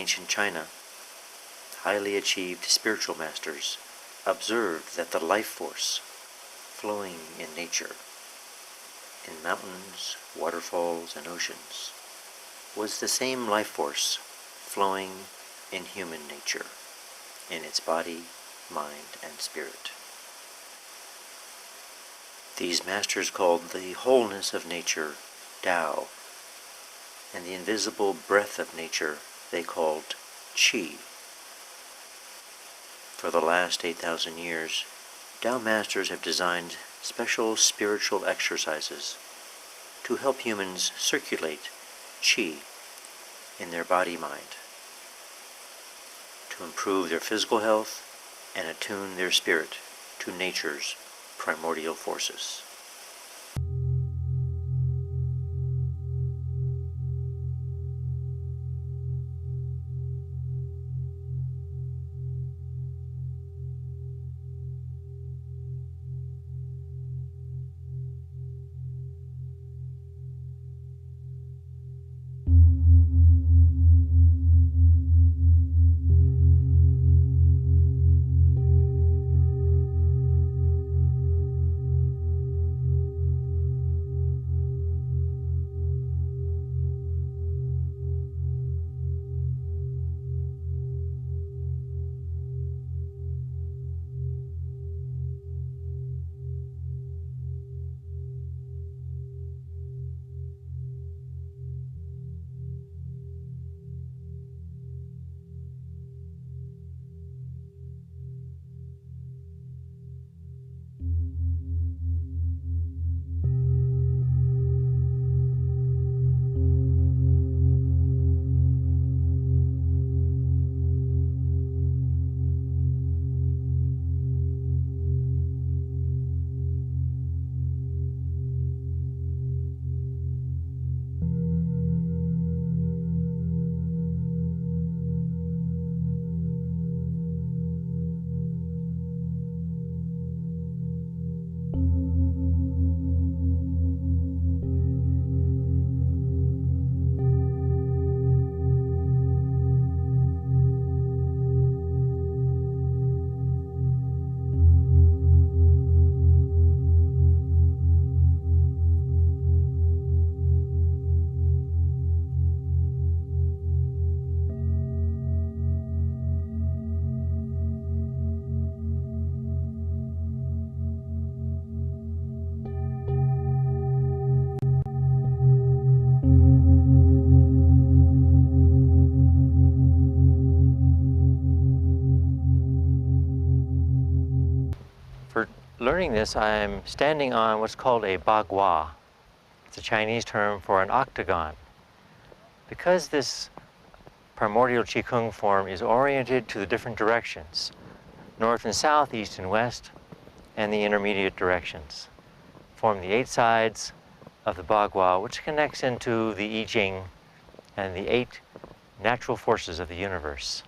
ancient China, highly achieved spiritual masters observed that the life force flowing in nature, in mountains, waterfalls, and oceans, was the same life force flowing in human nature, in its body, mind, and spirit. These masters called the wholeness of nature Tao, and the invisible breath of nature they called Qi. For the last 8,000 years, Tao masters have designed special spiritual exercises to help humans circulate Qi in their body-mind, to improve their physical health and attune their spirit to nature's primordial forces. For learning this, I'm standing on what's called a bagua. It's a Chinese term for an octagon. Because this primordial Qigong form is oriented to the different directions, north and south, east and west, and the intermediate directions, form the 8 sides of the bagua, which connects into the I Ching and the 8 natural forces of the universe.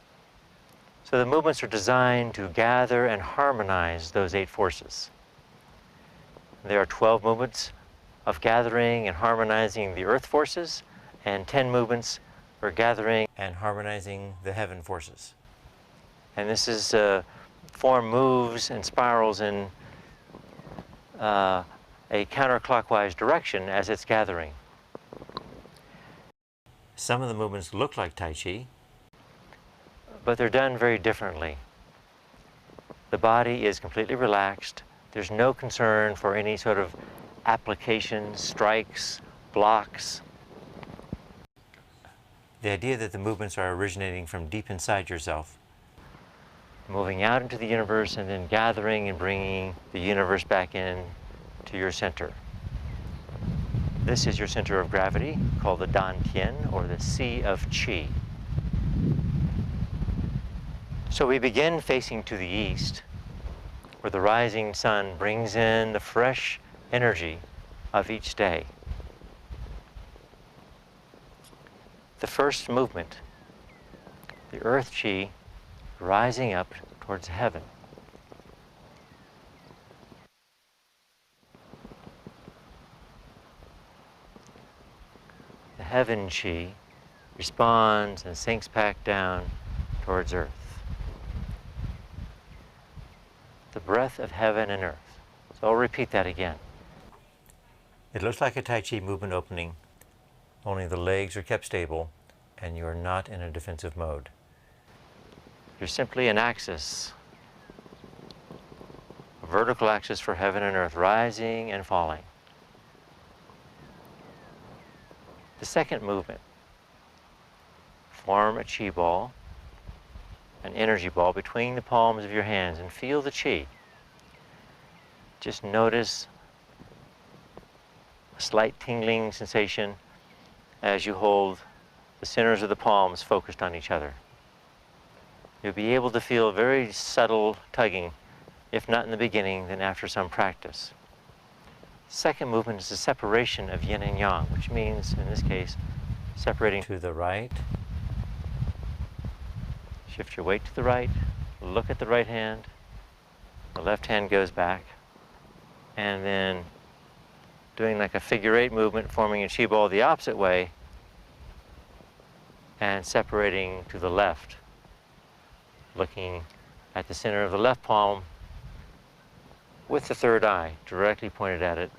So the movements are designed to gather and harmonize those 8 forces. There are 12 movements of gathering and harmonizing the earth forces, and 10 movements for gathering and harmonizing the heaven forces. And this is form moves and spirals in a counterclockwise direction as it's gathering. Some of the movements look like Tai Chi, but they're done very differently. The body is completely relaxed. There's no concern for any sort of applications, strikes, blocks. The idea that the movements are originating from deep inside yourself, moving out into the universe and then gathering and bringing the universe back in to your center. This is your center of gravity, called the Dantian, or the Sea of Qi. So we begin facing to the east, where the rising sun brings in the fresh energy of each day. The first movement, the earth Qi rising up towards heaven. The heaven Qi responds and sinks back down towards earth. The breath of heaven and earth. So I'll repeat that again. It looks like a Tai Chi movement opening, only the legs are kept stable and you are not in a defensive mode. You're simply an axis, a vertical axis for heaven and earth, rising and falling. The second movement, form a chi ball, an energy ball between the palms of your hands and feel the chi. Just notice a slight tingling sensation as you hold the centers of the palms focused on each other. You'll be able to feel very subtle tugging, if not in the beginning, then after some practice. Second movement is the separation of yin and yang, which means, in this case, separating to the right. Shift your weight to the right, look at the right hand, the left hand goes back, and then doing like a figure eight movement, forming a chi ball the opposite way, and separating to the left, looking at the center of the left palm with the third eye directly pointed at it,